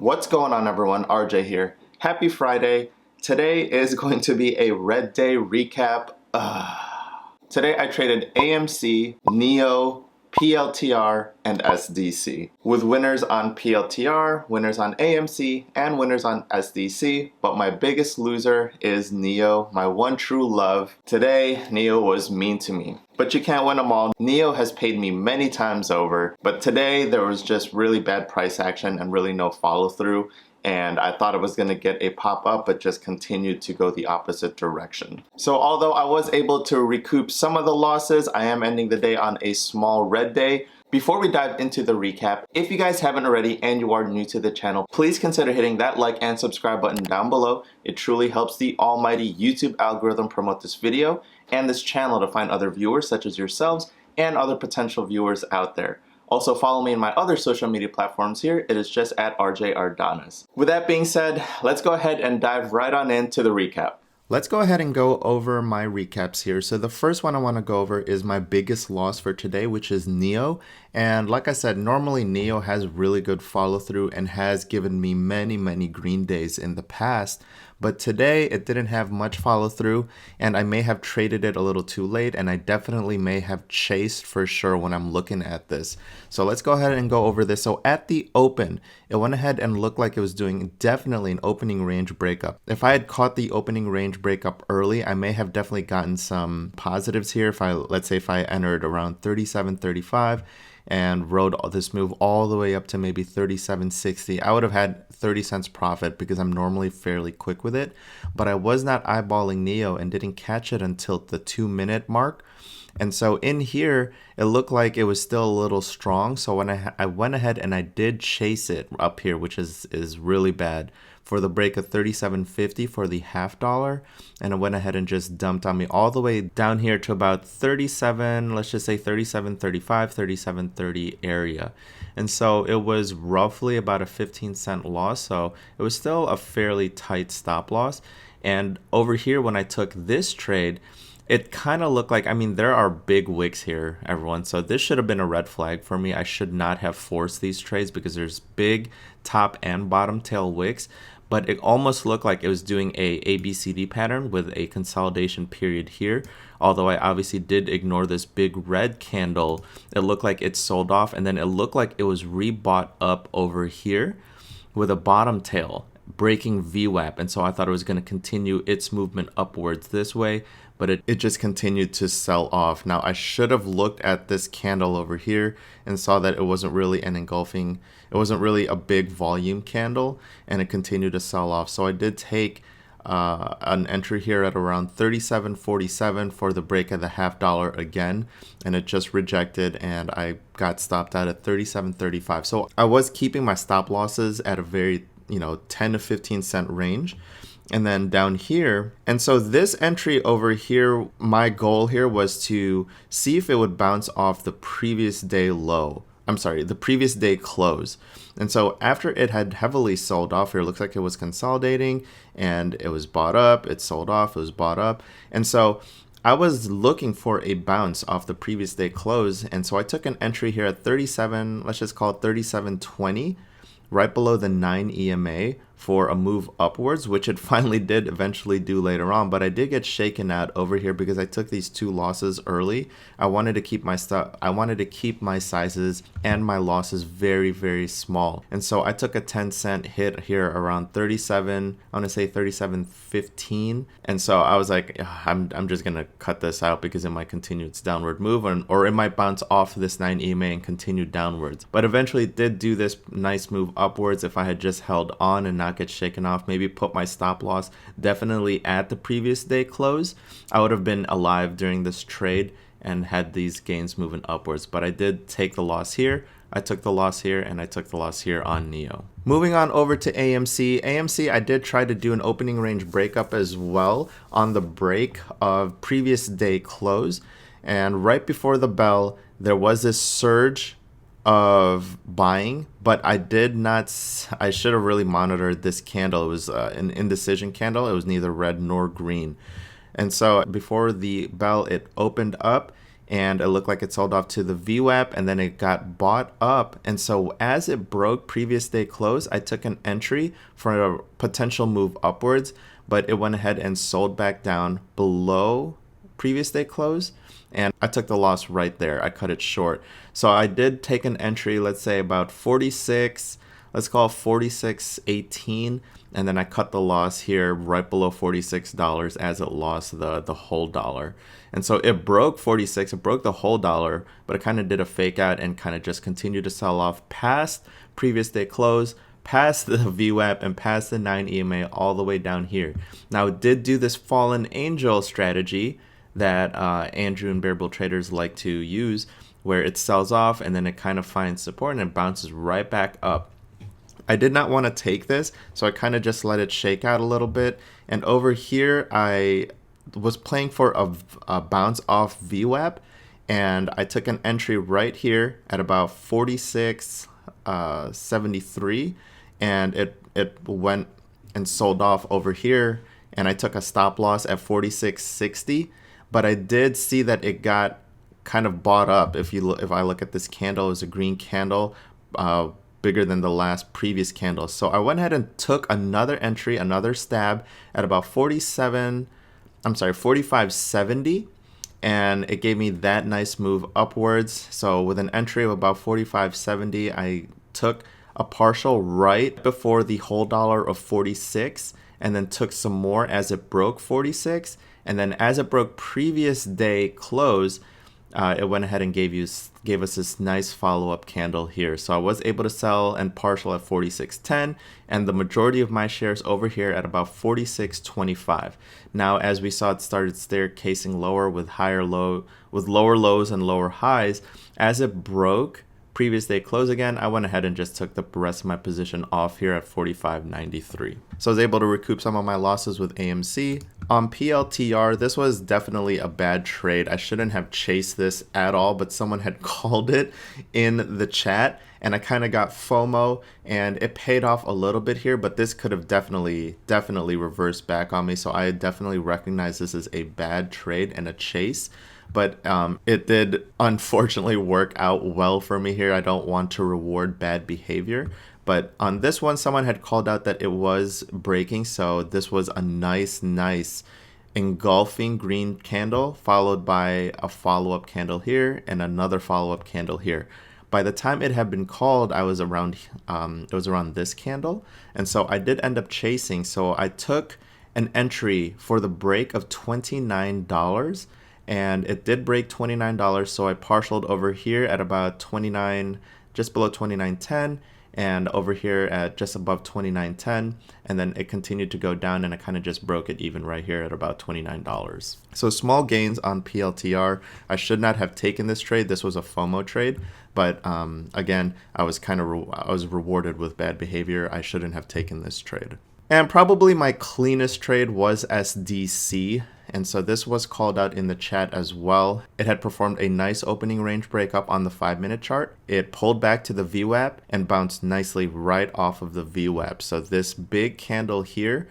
What's going on, everyone? RJ here. Happy Friday. Today is going to be a red day recap. Today I traded AMC, NIO, PLTR, and SDC, with winners on PLTR, winners on AMC, and winners on SDC, but my biggest loser is NIO, my one true love. Today, NIO was mean to me. But you can't win them all. NIO has paid me many times over, but today there was just really bad price action and really no follow through. And I thought it was going to get a pop-up, but just continued to go the opposite direction. So although I was able to recoup some of the losses, I am ending the day on a small red day. Before we dive into the recap, if you guys haven't already and you are new to the channel, please consider hitting that like and subscribe button down below. It truly helps the almighty YouTube algorithm promote this video and this channel to find other viewers such as yourselves and other potential viewers out there. Also follow me in my other social media platforms here. It is just at RJ Ardanas. With that being said, let's go ahead and dive right on into the recap. Let's go ahead and go over my recaps here. So the first one I want to go over is my biggest loss for today, which is NIO. And like I said, normally NIO has really good follow through and has given me many green days in the past. But today it didn't have much follow through, and I may have traded it a little too late, and I definitely may have chased for sure when I'm looking at this. So let's go ahead and go over this. So at the open, it went ahead and looked like it was doing definitely an opening range breakup. If I had caught the opening range breakup early, I may have definitely gotten some positives here. Let's say if I entered around 37.35 and rode this move all the way up to maybe 37.60, I would have had 30 cents profit because I'm normally fairly quick with it. But I was not eyeballing NIO and didn't catch it until the 2-minute mark. And so in here, it looked like it was still a little strong. So when I went ahead and I did chase it up here, which is really bad, for the break of 37.50 for the $0.50, and it went ahead and just dumped on me all the way down here to about 37, let's just say 37.35, 37.30 area. And so it was roughly about a 15-cent loss, so it was still a fairly tight stop loss. And over here, when I took this trade, it kind of looked like, I mean, there are big wicks here, everyone. So this should have been a red flag for me. I should not have forced these trades because there's big top and bottom tail wicks. But it almost looked like it was doing a ABCD pattern with a consolidation period here. Although I obviously did ignore this big red candle, it looked like it sold off, and then it looked like it was rebought up over here with a bottom tail breaking VWAP. And so I thought it was going to continue its movement upwards this way, but it just continued to sell off. Now I should have looked at this candle over here and saw that it wasn't really an engulfing, it wasn't really a big volume candle, and it continued to sell off. So I did take an entry here at around 37.47 for the break of the $0.50 again, and it just rejected, and I got stopped out at 37.35. So I was keeping my stop losses at a very 10 to 15 cent range. And then down here, and so this entry over here, my goal here was to see if it would bounce off the previous day low. I'm sorry, the previous day close. And so after it had heavily sold off here, it looks like it was consolidating, and it was bought up, it sold off, it was bought up. And so I was looking for a bounce off the previous day close. And so I took an entry here at 37, let's just call it 37.20, right below the 9 EMA for a move upwards, which it finally did eventually do later on. But I did get shaken out over here because I took these two losses early. I wanted to keep my my sizes and my losses very small. And so I took a 10-cent hit here around 37, I want to say 37.15. And so I was like, I'm just gonna cut this out because it might continue its downward move, or it might bounce off this 9 EMA and continue downwards. But eventually it did do this nice move upwards. If I had just held on and not get shaken off, maybe put my stop loss definitely at the previous day close, I would have been alive during this trade and had these gains moving upwards. But I did take the loss here, I took the loss here, and I took the loss here on NIO. Moving on over to AMC. AMC, I did try to do an opening range breakup as well on the break of previous day close, and right before the bell there was this surge of buying, but I should have really monitored this candle. It was an indecision candle. It was neither red nor green. And so before the bell, it opened up and it looked like it sold off to the VWAP, and then it got bought up. And so as it broke previous day close, I took an entry for a potential move upwards, but it went ahead and sold back down below previous day close, and I took the loss right there. I cut it short. So I did take an entry, let's say about 46, let's call it 46.18, and then I cut the loss here right below $46 as it lost the whole dollar. And so it broke 46, it broke the whole dollar, but it kind of did a fake out and kind of just continued to sell off past previous day close, past the VWAP, and past the 9 EMA all the way down here. Now it did do this fallen angel strategy that Andrew and Bear Bull traders like to use, where it sells off and then it kind of finds support and it bounces right back up. I did not want to take this, so I kind of just let it shake out a little bit. And over here, I was playing for a bounce off VWAP, and I took an entry right here at about 46.73, and it went and sold off over here, and I took a stop loss at 46.60. But I did see that it got kind of bought up. If I look at this candle, it was a green candle, bigger than the last previous candle. So I went ahead and took another entry, another stab at about 45.70, and it gave me that nice move upwards. So with an entry of about 45.70, I took a partial right before the whole dollar of 46, and then took some more as it broke 46. And then as it broke previous day close, it went ahead and gave us this nice follow-up candle here. So I was able to sell and partial at 46.10, and the majority of my shares over here at about 46.25. Now, as we saw, it started staircasing lower with lower lows and lower highs. As it broke previous day close again, I went ahead and just took the rest of my position off here at 45.93. So I was able to recoup some of my losses with AMC. On PLTR, this was definitely a bad trade. I shouldn't have chased this at all, but someone had called it in the chat, and I kind of got FOMO, and it paid off a little bit here, but this could have definitely reversed back on me. So I definitely recognize this as a bad trade and a chase. But it did unfortunately work out well for me here. I don't want to reward bad behavior. But on this one, someone had called out that it was breaking. So this was a nice engulfing green candle, followed by a follow-up candle here and another follow-up candle here. By the time it had been called, it was around this candle. And so I did end up chasing. So I took an entry for the break of $29. And it did break $29, so I partialed over here at about 29, just below 29.10, and over here at just above 29.10, and then it continued to go down, and I kind of just broke it even right here at about $29. So small gains on PLTR. I should not have taken this trade. This was a FOMO trade, but again, I was rewarded with bad behavior. I shouldn't have taken this trade. And probably my cleanest trade was SDC. And so this was called out in the chat as well. It had performed a nice opening range breakup on the 5-minute chart. It pulled back to the VWAP and bounced nicely right off of the VWAP. So this big candle here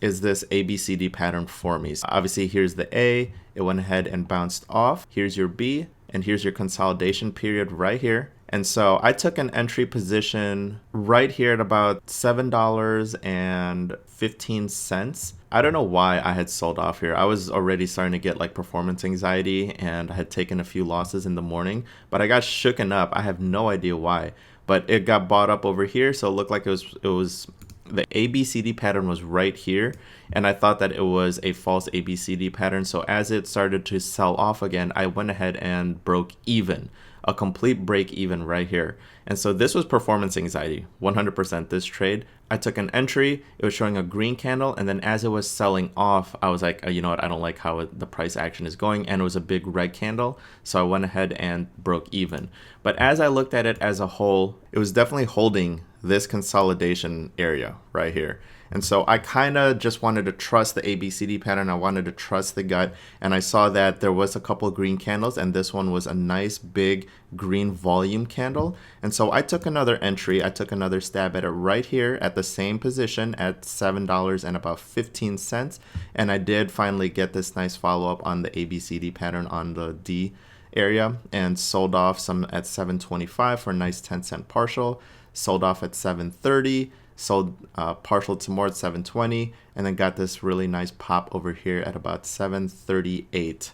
is this ABCD pattern for me. So obviously here's the A, it went ahead and bounced off. Here's your B, and here's your consolidation period right here. And so I took an entry position right here at about $7.15. I don't know why I had sold off here. I was already starting to get like performance anxiety, and I had taken a few losses in the morning, but I got shooken up. I have no idea why, but it got bought up over here. So it looked like it was the ABCD pattern was right here, and I thought that it was a false ABCD pattern. So as it started to sell off again, I went ahead and broke even. A complete break even right here. And so this was performance anxiety, 100% this trade. I took an entry, it was showing a green candle, and then as it was selling off, I was like, you know what, I don't like how the price action is going, and it was a big red candle, so I went ahead and broke even. But as I looked at it as a whole, it was definitely holding this consolidation area right here. And so I kind of just wanted to trust the ABCD pattern. I wanted to trust the gut, and I saw that there was a couple green candles, and this one was a nice big green volume candle. And so I took another entry. I took another stab at it right here at the same position at $7.15. And I did finally get this nice follow-up on the ABCD pattern on the D area, and sold off some at 7.25 for a nice 10-cent partial, sold off at 7.30, sold partial to more at 7.20, and then got this really nice pop over here at about 7.38.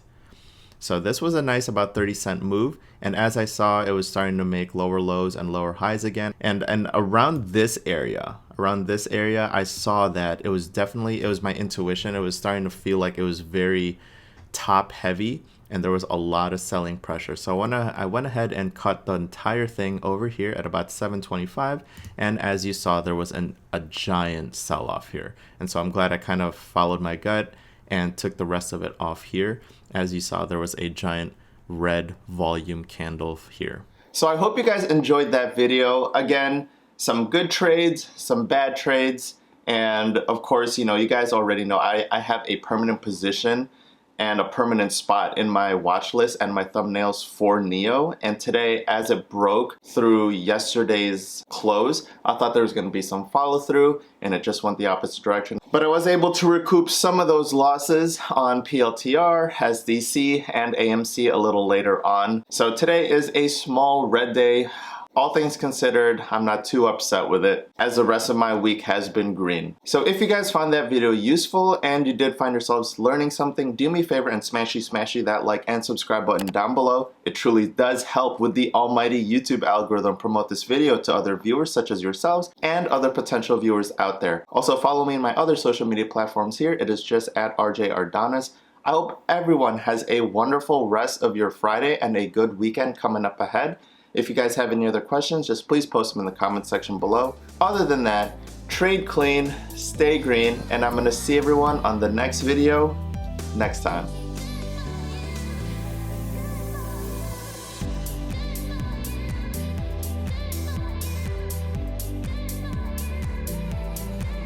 So this was a nice about 30-cent move, and as I saw, it was starting to make lower lows and lower highs again, and around this area, I saw that it was my intuition. It was starting to feel like it was very top heavy, and there was a lot of selling pressure. So I went ahead and cut the entire thing over here at about 7.25, and as you saw, there was a giant sell-off here. And so I'm glad I kind of followed my gut and took the rest of it off here. As you saw, there was a giant red volume candle here. So I hope you guys enjoyed that video. Again, some good trades, some bad trades, and of course, you guys already know I have a permanent position and a permanent spot in my watch list and my thumbnails for NIO. And today, as it broke through yesterday's close, I thought there was going to be some follow through, and it just went the opposite direction. But I was able to recoup some of those losses on PLTR, SDC, and AMC a little later on. So today is a small red day. All things considered, I'm not too upset with it, as the rest of my week has been green. So if you guys found that video useful and you did find yourselves learning something, do me a favor and smashy that like and subscribe button down below. It truly does help with the almighty YouTube algorithm promote this video to other viewers such as yourselves and other potential viewers out there. Also follow me in my other social media platforms here. It is just at RJ Ardanas. I hope everyone has a wonderful rest of your Friday and a good weekend coming up ahead. If you guys have any other questions, just please post them in the comment section below. Other than that, trade clean, stay green, and I'm gonna see everyone on the next video next time.